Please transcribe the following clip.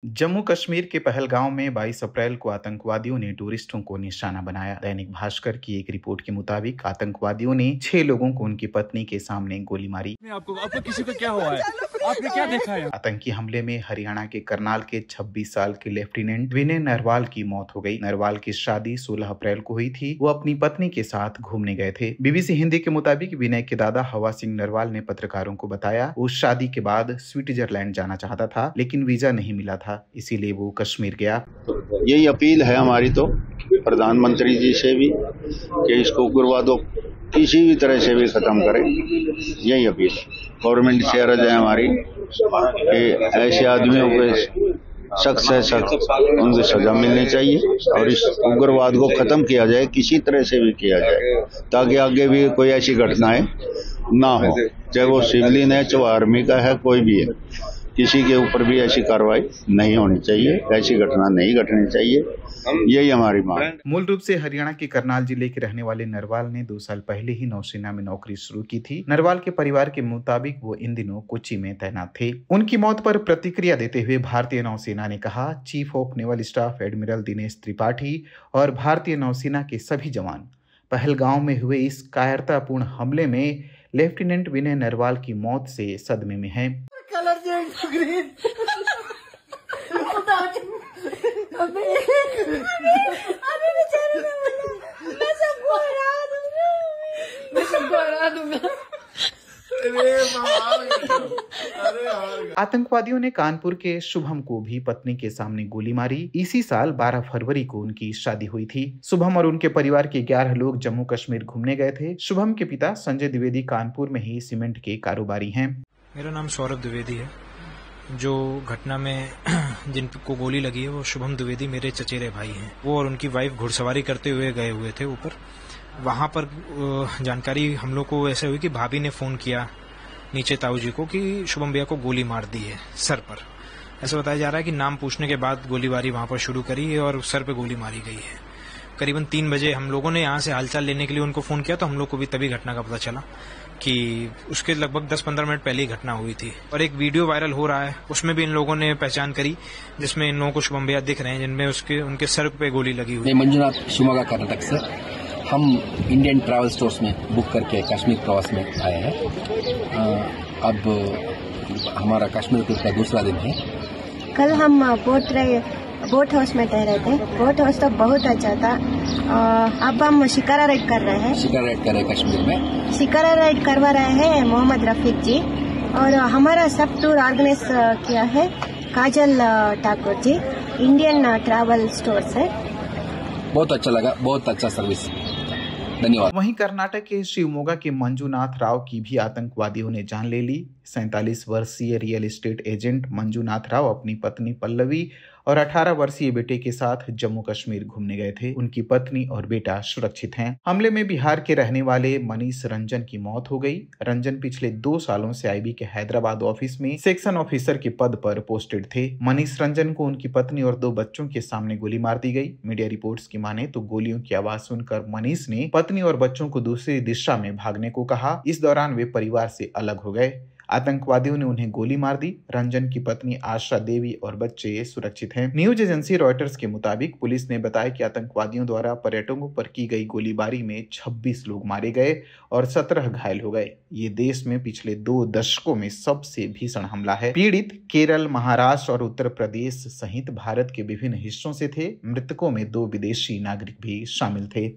जम्मू कश्मीर के पहलगांव में 22 अप्रैल को आतंकवादियों ने टूरिस्टों को निशाना बनाया। दैनिक भास्कर की एक रिपोर्ट के मुताबिक आतंकवादियों ने 6 लोगों को उनकी पत्नी के सामने गोली मारी। आपको किसी को क्या हुआ है? आपने क्या देखा है? आतंकी हमले में हरियाणा के करनाल के 26 साल के लेफ्टिनेंट विनय नरवाल की मौत हो गई। नरवाल की शादी 16 अप्रैल को हुई थी। वो अपनी पत्नी के साथ घूमने गए थे। बीबीसी हिंदी के मुताबिक विनय के दादा हवा सिंह नरवाल ने पत्रकारों को बताया वो शादी के बाद स्विट्जरलैंड जाना चाहता था, लेकिन वीजा नहीं मिला था, इसीलिए वो कश्मीर गया। यही अपील है हमारी तो प्रधानमंत्री जी से भी कि इसको उग्रवादों किसी भी तरह से भी खत्म करें। यही अपील गवर्नमेंट से अर्ज है हमारी कि ऐसे आदमियों को सख्त से सख्त उनको सजा मिलनी चाहिए और इस उग्रवाद को खत्म किया जाए, किसी तरह से भी किया जाए, ताकि आगे भी कोई ऐसी घटनाएं ना हो, चाहे वो सिविलियन है, चाहे आर्मी का है, कोई भी है, किसी के ऊपर भी ऐसी कार्रवाई नहीं होनी चाहिए, ऐसी घटना नहीं घटनी चाहिए। यही हमारी मांग। मूल रूप से हरियाणा के करनाल जिले के रहने वाले नरवाल ने 2 साल पहले ही नौसेना में नौकरी शुरू की थी। नरवाल के परिवार के मुताबिक वो इन दिनों कोच्चि में तैनात थे। उनकी मौत पर प्रतिक्रिया देते हुए भारतीय नौसेना ने कहा, chief of naval staff admiral Dinesh Tripathi और भारतीय नौसेना के सभी जवान पहलगांव में हुए इस कायरतापूर्ण हमले में लेफ्टिनेंट विनय नरवाल की मौत से सदमे में है। आतंकवादियों ने कानपुर के शुभम को भी पत्नी के सामने गोली मारी। इसी साल 12 फरवरी को उनकी शादी हुई थी। शुभम और उनके परिवार के 11 लोग जम्मू कश्मीर घूमने गए थे। शुभम के पिता संजय द्विवेदी कानपुर में ही सीमेंट के कारोबारी हैं। मेरा नाम सौरभ द्विवेदी है। जो घटना में जिनको गोली लगी है वो शुभम द्विवेदी मेरे चचेरे भाई हैं। वो और उनकी वाइफ घुड़सवारी करते हुए गए हुए थे ऊपर। वहां पर जानकारी हम लोग को ऐसे हुई कि भाभी ने फोन किया नीचे ताऊ जी को कि शुभम भैया को गोली मार दी है सर पर। ऐसा बताया जा रहा है कि नाम पूछने के बाद गोलीबारी वहां पर शुरू करी है और सर पे गोली मारी गई है। करीबन 3 बजे हम लोगों ने यहाँ से हालचाल लेने के लिए उनको फोन किया तो हम लोग को भी तभी घटना का पता चला कि उसके लगभग 10-15 मिनट पहले ही घटना हुई थी। और एक वीडियो वायरल हो रहा है, उसमें भी इन लोगों ने पहचान करी जिसमें इन लोगों को शुभम भैया दिख रहे हैं, जिनमें उनके सर पे गोली लगी हुई। मंजुनाथ, शिवमोगा, कर्नाटक से हम इंडियन ट्रैवल स्टोर्स में बुक करके कश्मीर प्रवास में आए हैं। अब हमारा कश्मीर टूर का दूसरा दिन है। कल हम बोट हाउस में ठहरे थे। बोट हाउस तो बहुत अच्छा था। अब हम शिकारा राइड कर रहे हैं। कश्मीर में शिकारा राइड करवा रहे हैं मोहम्मद रफीक जी, और हमारा सब टूर ऑर्गेनाइज किया है काजल Thakur ji, Indian travel store से। बहुत अच्छा लगा, बहुत अच्छा सर्विस, धन्यवाद। वहीं कर्नाटक के शिवमोगा के मंजुनाथ राव की भी आतंकवादियों ने जान ले ली। 47 वर्षीय real estate agent Manjunath Rao अपनी पत्नी पल्लवी और 18 वर्षीय बेटे के साथ जम्मू कश्मीर घूमने गए थे। उनकी पत्नी और बेटा सुरक्षित हैं। हमले में बिहार के रहने वाले मनीष रंजन की मौत हो गई। रंजन पिछले 2 सालों से आईबी के हैदराबाद ऑफिस में सेक्शन ऑफिसर के पद पर पोस्टेड थे। मनीष रंजन को उनकी पत्नी और 2 बच्चों के सामने गोली मार दी गई। मीडिया रिपोर्ट्स की माने तो गोलियों की आवाज सुनकर मनीष ने पत्नी और बच्चों को दूसरी दिशा में भागने को कहा। इस दौरान वे परिवार से अलग हो गए। आतंकवादियों ने उन्हें गोली मार दी। रंजन की पत्नी आशा देवी और बच्चे सुरक्षित हैं। न्यूज एजेंसी रॉयटर्स के मुताबिक पुलिस ने बताया कि आतंकवादियों द्वारा पर्यटकों पर की गई गोलीबारी में 26 लोग मारे गए और 17 घायल हो गए। ये देश में पिछले 2 दशकों में सबसे भीषण हमला है। पीड़ित केरल, महाराष्ट्र और उत्तर प्रदेश सहित भारत के विभिन्न हिस्सों से थे। मृतकों में 2 विदेशी नागरिक भी शामिल थे।